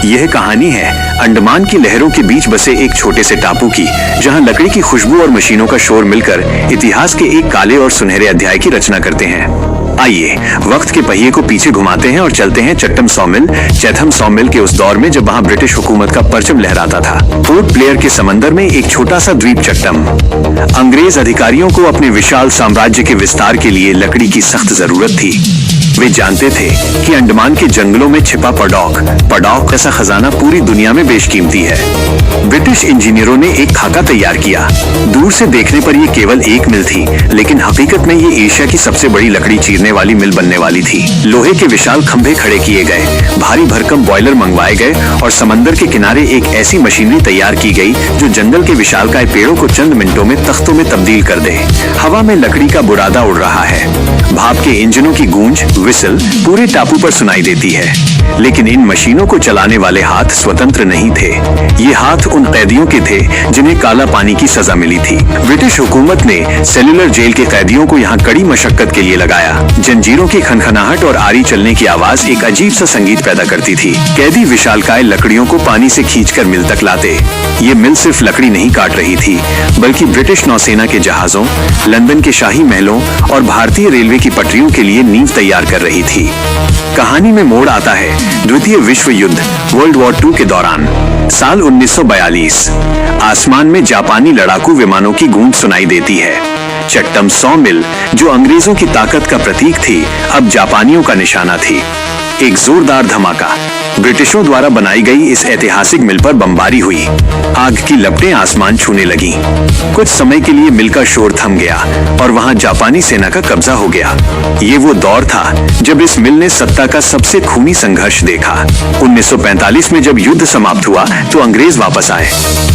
यह कहानी है अंडमान की लहरों के बीच बसे एक छोटे से टापू की, जहां लकड़ी की खुशबू और मशीनों का शोर मिलकर इतिहास के एक काले और सुनहरे अध्याय की रचना करते हैं। आइए वक्त के पहिए को पीछे घुमाते हैं और चलते हैं चैथम सॉमिल के उस दौर में जब वहां ब्रिटिश हुकूमत का परचम लहराता था। पोर्ट ब्लेयर के समंदर में एक छोटा सा द्वीप चट्टम। अंग्रेज अधिकारियों को अपने विशाल साम्राज्य के विस्तार के लिए लकड़ी की सख्त जरूरत थी। वे जानते थे कि अंडमान के जंगलों में छिपा पडॉक ऐसा खजाना पूरी दुनिया में बेशकीमती है। ब्रिटिश इंजीनियरों ने एक खाका तैयार किया। दूर से देखने पर यह केवल एक मिल थी, लेकिन हकीकत में ये एशिया की सबसे बड़ी लकड़ी चीरने वाली मिल बनने वाली थी। लोहे के विशाल खंभे खड़े किए गए, भारी भरकम बॉयलर मंगवाए गए और समंदर के किनारे एक ऐसी मशीनरी तैयार की गई जो जंगल के विशालकाय पेड़ों को चंद मिनटों में तख्तों में तब्दील कर दे। हवा में लकड़ी का बुरादा उड़ रहा है। भाप के इंजनों की गूंज विसल पूरे टापू पर सुनाई देती है, लेकिन इन मशीनों को चलाने वाले हाथ स्वतंत्र नहीं थे। ये हाथ उन कैदियों के थे जिन्हें काला पानी की सजा मिली थी। ब्रिटिश हुकूमत ने सेल्युलर जेल के कैदियों को यहाँ कड़ी मशक्कत के लिए लगाया। जंजीरों की खनखनाहट और आरी चलने की आवाज एक अजीब सा संगीत पैदा करती थी। कैदी विशालकाय लकड़ियों को पानी से खींचकर मिल तक लाते। ये मिल सिर्फ लकड़ी नहीं काट रही थी, बल्कि ब्रिटिश नौसेना के जहाजों, लंदन के शाही महलों और भारतीय रेलवे की पटरियों के लिए नींव तैयार कर रही थी। कहानी में मोड़ आता है द्वितीय विश्व युद्ध वर्ल्ड वॉर 2 के दौरान। साल 1942। आसमान में जापानी लड़ाकू विमानों की गूंज सुनाई देती है। चट्टम सॉमिल, जो अंग्रेजों की ताकत का प्रतीक थी, अब जापानियों का निशाना थी। एक जोरदार धमाका। ब्रिटिशों द्वारा बनाई गई इस ऐतिहासिक मिल पर बमबारी हुई। आग की लपटें आसमान छूने लगीं। कुछ समय के लिए मिल का शोर थम गया और वहां जापानी सेना का कब्जा हो गया। ये वो दौर था जब इस मिल ने सत्ता का सबसे खूनी संघर्ष देखा। 1945 में जब युद्ध समाप्त हुआ तो अंग्रेज वापस आए।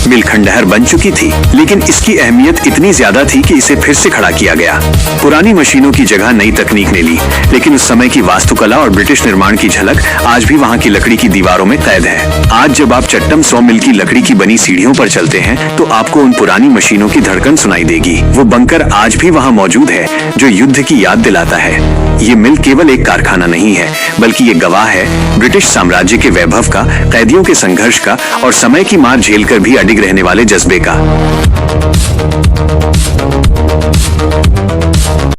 मिल खंडहर बन चुकी थी, लेकिन इसकी अहमियत इतनी ज्यादा थी कि इसे फिर से खड़ा किया गया। पुरानी मशीनों की जगह नई तकनीक ने ली, लेकिन उस समय की वास्तुकला और ब्रिटिश निर्माण की झलक आज भी वहां की लकड़ी की दीवारों में कैद है। आज जब आप चट्टम सॉमिल की लकड़ी की बनी सीढ़ियों पर चलते हैं तो आपको उन पुरानी मशीनों की धड़कन सुनाई देगी। वो बंकर आज भी वहां मौजूद है जो युद्ध की याद दिलाता है। ये मिल केवल एक कारखाना नहीं है, बल्कि ये गवाह है ब्रिटिश साम्राज्य के वैभव का, कैदियों के संघर्ष का और समय की मार झेलकर भी अडिग रहने वाले जज्बे का।